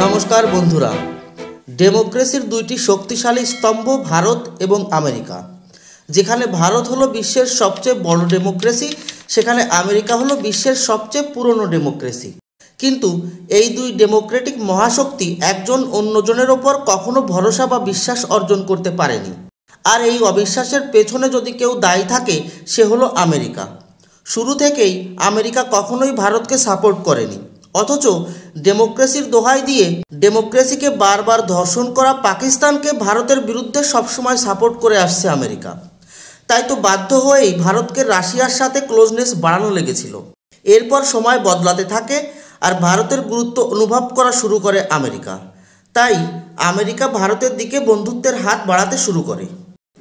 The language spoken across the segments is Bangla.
নমস্কার বন্ধুরা, ডেমোক্রেসির দুইটি শক্তিশালী স্তম্ভ ভারত এবং আমেরিকা। যেখানে ভারত হলো বিশ্বের সবচেয়ে বড় ডেমোক্রেসি, সেখানে আমেরিকা হলো বিশ্বের সবচেয়ে পুরনো ডেমোক্রেসি। কিন্তু এই দুই ডেমোক্রেটিক মহাশক্তি একজন অন্যজনের ওপর কখনো ভরসা বা বিশ্বাস অর্জন করতে পারেনি। আর এই অবিশ্বাসের পেছনে যদি কেউ দায়ী থাকে, সে হলো আমেরিকা। শুরু থেকেই আমেরিকা কখনোই ভারতকে সাপোর্ট করেনি, অথচ ডেমোক্রেসির দোহাই দিয়ে ডেমোক্রেসিকে বারবার ধর্ষণ করা পাকিস্তানকে ভারতের বিরুদ্ধে সবসময় সাপোর্ট করে আসছে আমেরিকা। তাই তো বাধ্য হয়েই ভারতকে রাশিয়ার সাথে ক্লোজনেস বাড়ানো লেগেছিল। এরপর সময় বদলাতে থাকে আর ভারতের গুরুত্ব অনুভব করা শুরু করে আমেরিকা। তাই আমেরিকা ভারতের দিকে বন্ধুত্বের হাত বাড়াতে শুরু করে।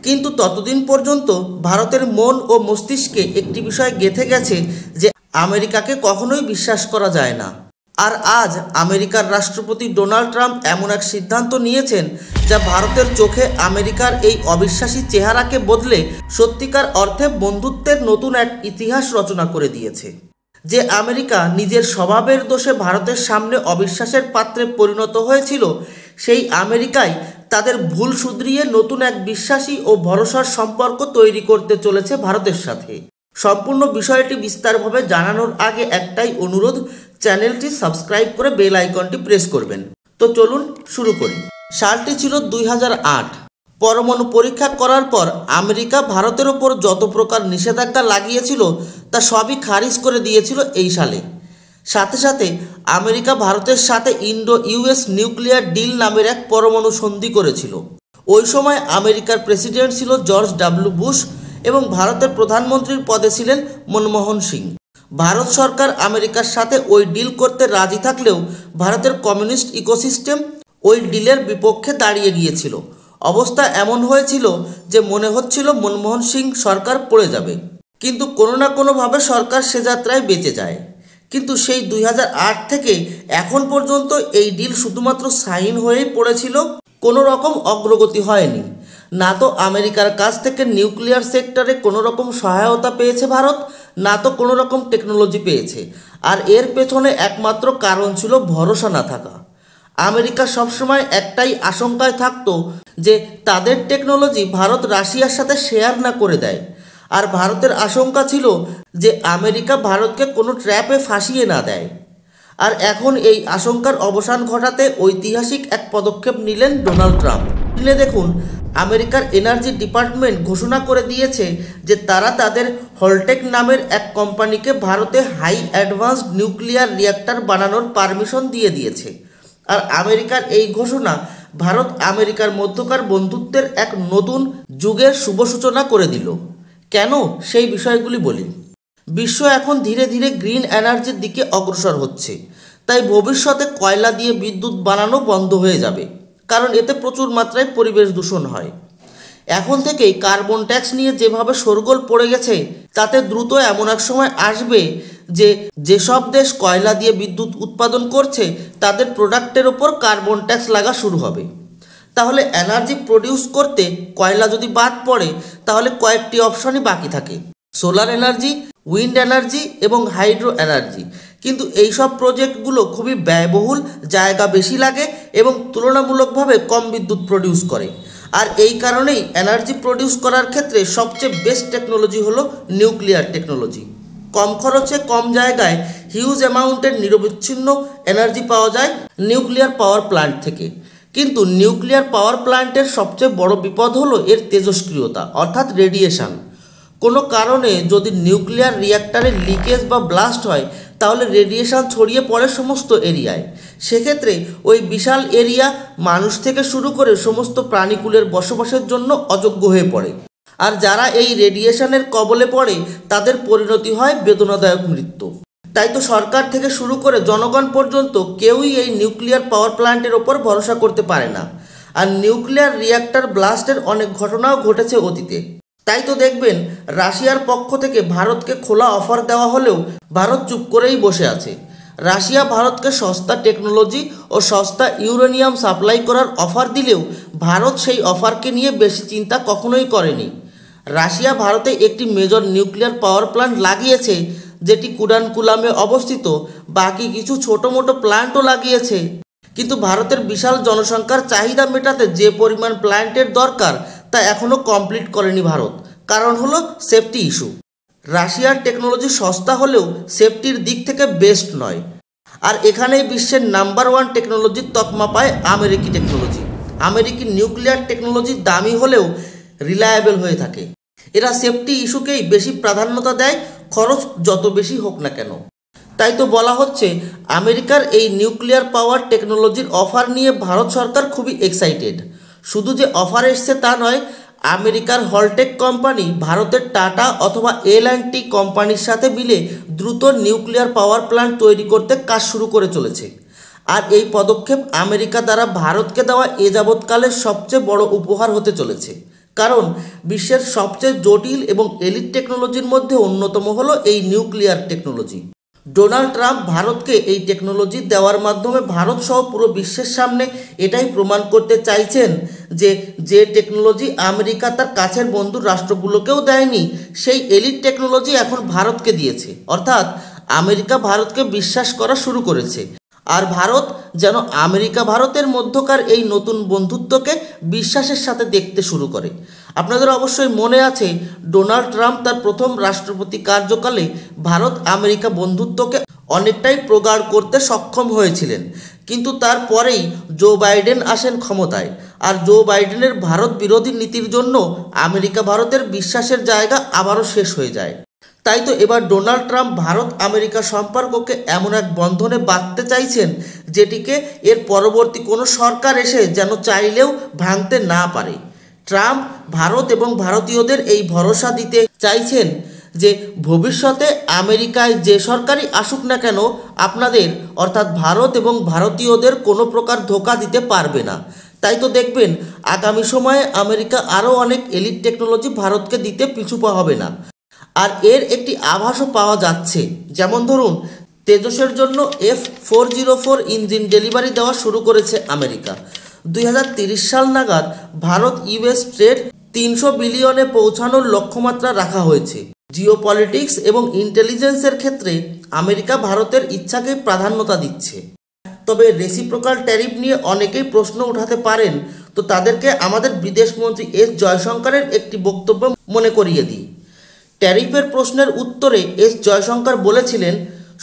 কিন্তু ততদিন পর্যন্ত ভারতের মন ও মস্তিষ্কে একটি বিষয় গেঁথে গেছে যে আমেরিকাকে কখনোই বিশ্বাস করা যায় না। আর আজ আমেরিকার রাষ্ট্রপতি ডোনাল্ড ট্রাম্প এমন এক সিদ্ধান্ত নিয়েছেন যা ভারতের চোখে আমেরিকার এই অবিশ্বাসী চেহারাকে বদলে সত্যিকার অর্থে বন্ধুত্বের নতুন এক ইতিহাস রচনা করে দিয়েছে। যে আমেরিকা নিজের স্বভাবের দোষে ভারতের সামনে অবিশ্বাসের পাত্রে পরিণত হয়েছিল, সেই আমেরিকাই তাদের ভুল শুধরিয়ে নতুন এক বিশ্বাসী ও ভরসার সম্পর্ক তৈরি করতে চলেছে ভারতের সাথে। সম্পূর্ণ বিষয়টি বিস্তারভাবে জানানোর আগে একটাই অনুরোধ, চ্যানেলটি সাবস্ক্রাইব করে বেল আইকনটি প্রেস করবেন। তো চলুন শুরু করি। সালটি ছিল 2008। পরমাণু পরীক্ষা করার পর আমেরিকা ভারতের ওপর যত প্রকার নিষেধাজ্ঞা লাগিয়েছিল তা সবই খারিজ করে দিয়েছিল এই সালে। সাথে সাথে আমেরিকা ভারতের সাথে ইন্ডো ইউএস নিউক্লিয়ার ডিল নামের এক পরমাণু সন্ধি করেছিল। ওই সময় আমেরিকার প্রেসিডেন্ট ছিল জর্জ ডাব্লিউ বুশ এবং ভারতের প্রধানমন্ত্রীর পদে ছিলেন মনমোহন সিং। ভারত সরকার আমেরিকার সাথে ওই ডিল করতে রাজি থাকলেও ভারতের কমিউনিস্ট ইকোসিস্টেম ওই ডিলের বিপক্ষে দাঁড়িয়ে গিয়েছিল। অবস্থা এমন হয়েছিল যে মনে হচ্ছিল মনমোহন সিং সরকার পড়ে যাবে, কিন্তু কোনো না কোনোভাবে সরকার সে যাত্রায় বেঁচে যায়। কিন্তু সেই 2008 থেকে এখন পর্যন্ত এই ডিল শুধুমাত্র সাইন হয়েই পড়েছিল, কোনো রকম অগ্রগতি হয়নি। না তো আমেরিকার কাছ থেকে নিউক্লিয়ার সেক্টরে কোনো রকম সহায়তা পেয়েছে ভারত, না তো কোনো রকম টেকনোলজি পেয়েছে। আর এর পেছনে একমাত্র কারণ ছিল ভরসা না থাকা। আমেরিকা সবসময় একটাই আশঙ্কায় থাকতো যে তাদের টেকনোলজি ভারত রাশিয়ার সাথে শেয়ার না করে দেয়। আর ভারতের আশঙ্কা ছিল যে আমেরিকা ভারতকে কোনো ট্র্যাপে ফাঁসিয়ে না দেয়। আর এখন এই আশঙ্কার অবসান ঘটাতে ঐতিহাসিক এক পদক্ষেপ নিলেন ডোনাল্ড ট্রাম্প। দেখুন, আমেরিকার এনার্জি ডিপার্টমেন্ট ঘোষণা করে দিয়েছে যে তারা তাদের হলটেক নামের এক কোম্পানিকে ভারতে হাই অ্যাডভান্সড নিউক্লিয়ার রিঅ্যাক্টর বানানোর পারমিশন দিয়ে দিয়েছে। আর আমেরিকার এই ঘোষণা ভারত আমেরিকার মধ্যকার বন্ধুত্বের এক নতুন যুগের শুভ সূচনা করে দিল। কেন, সেই বিষয়গুলি বলি। বিশ্ব এখন ধীরে ধীরে গ্রিন এনার্জির দিকে অগ্রসর হচ্ছে। তাই ভবিষ্যতে কয়লা দিয়ে বিদ্যুৎ বানানো বন্ধ হয়ে যাবে, কারণ এতে প্রচুর মাত্রায় পরিবেশ দূষণ হয়। এখন থেকেই কার্বন ট্যাক্স নিয়ে যেভাবে শোরগোল পড়ে গেছে, তাতে দ্রুত এমন এক সময় আসবে যে যেসব দেশ কয়লা দিয়ে বিদ্যুৎ উৎপাদন করছে তাদের প্রোডাক্টের ওপর কার্বন ট্যাক্স লাগা শুরু হবে। তাহলে এনার্জি প্রডিউস করতে কয়লা যদি বাদ পড়ে, তাহলে কয়েকটি অপশনই বাকি থাকে: সোলার এনার্জি, উইন্ড এনার্জি এবং হাইড্রো এনার্জি। কিন্তু এইসব প্রজেক্টগুলো খুবই ব্যয়বহুল, জায়গা বেশি লাগে এবং তুলনামূলকভাবে কম বিদ্যুৎ প্রডিউস করে। আর এই কারণেই এনার্জি প্রডিউস করার ক্ষেত্রে সবচেয়ে বেস্ট টেকনোলজি হলো নিউক্লিয়ার টেকনোলজি। কম খরচে কম জায়গায় হিউজ অ্যামাউন্টের নিরবিচ্ছিন্ন এনার্জি পাওয়া যায় নিউক্লিয়ার পাওয়ার প্ল্যান্ট থেকে। কিন্তু নিউক্লিয়ার পাওয়ার প্ল্যান্টের সবচেয়ে বড় বিপদ হলো এর তেজস্ক্রিয়তা, অর্থাৎ রেডিয়েশন। কোনো কারণে যদি নিউক্লিয়ার রিঅ্যাক্টরে লিকেজ বা ব্লাস্ট হয়, তাহলে রেডিয়েশন ছড়িয়ে পড়ে সমস্ত এরিয়ায়। সেক্ষেত্রে ওই বিশাল এরিয়া মানুষ থেকে শুরু করে সমস্ত প্রাণীকুলের বসবাসের জন্য অযোগ্য হয়ে পড়ে। আর যারা এই রেডিয়েশনের কবলে পড়ে তাদের পরিণতি হয় বেদনাদায়ক মৃত্যু। তাই তো সরকার থেকে শুরু করে জনগণ পর্যন্ত কেউই এই নিউক্লিয়ার পাওয়ার প্ল্যান্টের ওপর ভরসা করতে পারে না। আর নিউক্লিয়ার রিঅ্যাক্টর ব্লাস্টের অনেক ঘটনাও ঘটেছে অতীতে। তাই তো দেখবেন রাশিয়ার পক্ষ থেকে ভারতকে খোলা অফার দেওয়া হলেও ভারত চুপ করেই বসে আছে। রাশিয়া ভারতকে সস্তা টেকনোলজি ও সস্তা ইউরেনিয়াম সাপ্লাই করার অফার দিলেও ভারত সেই অফারকে নিয়ে বেশি চিন্তা কখনোই করেনি। রাশিয়া ভারতে একটি মেজর নিউক্লিয়ার পাওয়ার প্ল্যান্ট লাগিয়েছে, যেটি কুডানকুলামে অবস্থিত। বাকি কিছু ছোটো মোটো প্ল্যান্টও লাগিয়েছে, কিন্তু ভারতের বিশাল জনসংখ্যার চাহিদা মেটাতে যে পরিমাণ প্ল্যান্টের দরকার তা এখনও কমপ্লিট করেনি ভারত। কারণ হলো সেফটি ইস্যু। রাশিয়ার টেকনোলজি সস্তা হলেও সেফটির দিক থেকে বেস্ট নয়। আর এখানেই বিশ্বের নাম্বার 1 টেকনোলজির তকমা পায় আমেরিকি টেকনোলজি। আমেরিকি নিউক্লিয়ার টেকনোলজি দামি হলেও রিলায়েবল হয়ে থাকে। এরা সেফটি ইস্যুকেই বেশি প্রাধান্যতা দেয়, খরচ যত বেশি হোক না কেন। তাই তো বলা হচ্ছে আমেরিকার এই নিউক্লিয়ার পাওয়ার টেকনোলজির অফার নিয়ে ভারত সরকার খুবই এক্সাইটেড। শুধু যে অফার এসছে তা নয়, আমেরিকার হলটেক কোম্পানি ভারতের টাটা অথবা এল&টি কোম্পানির সাথে মিলে দ্রুত নিউক্লিয়ার পাওয়ার প্ল্যান্ট তৈরি করতে কাজ শুরু করে চলেছে। আর এই পদক্ষেপ আমেরিকা দ্বারা ভারতকে দেওয়া এ যাবৎকালের সবচেয়ে বড় উপহার হতে চলেছে। কারণ বিশ্বের সবচেয়ে জটিল এবং এলিট টেকনোলজির মধ্যে অন্যতম হলো এই নিউক্লিয়ার টেকনোলজি। ডোনাল্ড ট্রাম্প ভারতকে এই টেকনোলজি দেওয়ার মাধ্যমে ভারত সহ পুরো বিশ্বের সামনে এটাই প্রমাণ করতে চাইছেন যে টেকনোলজি আমেরিকা তার কাছের বন্ধু রাষ্ট্রগুলোকেও দেয়নি, সেই এলিট টেকনোলজি এখন ভারতকে দিয়েছে। অর্থাৎ আমেরিকা ভারতকে বিশ্বাস করা শুরু করেছে। আর ভারত যেন আমেরিকা ভারতের মধ্যকার এই নতুন বন্ধুত্বকে বিশ্বাসের সাথে দেখতে শুরু করে। আপনাদের অবশ্যই মনে আছে ডোনাল্ড ট্রাম্প তার প্রথম রাষ্ট্রপতি কার্যকালে ভারত আমেরিকা বন্ধুত্বকে অনেকটাই প্রগাঢ় করতে সক্ষম হয়েছিলেন। কিন্তু তারপরেই জো বাইডেন আসেন ক্ষমতায়। আর জো বাইডেনের ভারত বিরোধী নীতির জন্য আমেরিকা ভারতের বিশ্বাসের জায়গা আবারও শেষ হয়ে যায়। তাই তো এবার ডোনাল্ড ট্রাম্প ভারত আমেরিকা সম্পর্ককে এমন এক বন্ধনে বাঁধতে চাইছেন যেটিকে এর পরবর্তী কোনো সরকার এসে যেন চাইলেও ভাঙতে না পারে। ট্রাম্প ভারত এবং ভারতীয়দের এই ভরসা দিতে চাইছেন যে ভবিষ্যতে আমেরিকায় যে সরকারই আসুক না কেন আপনাদের অর্থাৎ ভারত এবং ভারতীয়দের কোনো প্রকার ধোঁকা দিতে পারবে না। তাই তো দেখবেন আগামী সময়ে আমেরিকা আরও অনেক এলিট টেকনোলজি ভারতকে দিতে পিছু পা হবে না। আর এর একটি আভাসও পাওয়া যাচ্ছে। যেমন ধরুন তেজসের জন্য F404 ইঞ্জিন ডেলিভারি দেওয়া শুরু করেছে আমেরিকা। 2030 সাল নাগাদ ভারত ইউএস ট্রেড 300 বিলিয়নে পৌঁছানোর লক্ষ্যমাত্রা রাখা হয়েছে। জিওপলিটিক্স এবং ইন্টেলিজেন্সের ক্ষেত্রে আমেরিকা ভারতের ইচ্ছাকে প্রাধান্যতা দিচ্ছে। তবে রেসিপ্রোকাল ট্যারিফ নিয়ে অনেকেই প্রশ্ন উঠাতে পারেন, তো তাদেরকে আমাদের বিদেশমন্ত্রী এস জয়শঙ্করের একটি বক্তব্য মনে করিয়ে দিই। ট্যারিফের প্রশ্নের উত্তরে এস জয়শঙ্কর বলেছিলেন,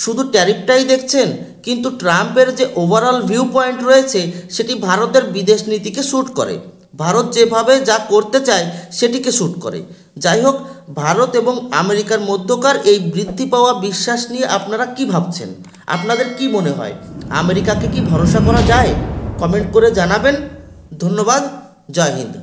শুধু ট্যারিফটাই দেখছেন, কিন্তু ট্রাম্পের যে ওভারঅল ভিউ পয়েন্ট রয়েছে সেটি ভারতের বিদেশ নীতিকে শ্যুট করে। ভারত যেভাবে যা করতে চায় সেটিকে শ্যুট করে। যাই হোক, ভারত এবং আমেরিকার মধ্যকার এই বৃদ্ধি পাওয়া বিশ্বাস নিয়ে আপনারা কি ভাবছেন? আপনাদের কি মনে হয়, আমেরিকাকে কি ভরসা করা যায়? কমেন্ট করে জানাবেন। ধন্যবাদ। জয় হিন্দ।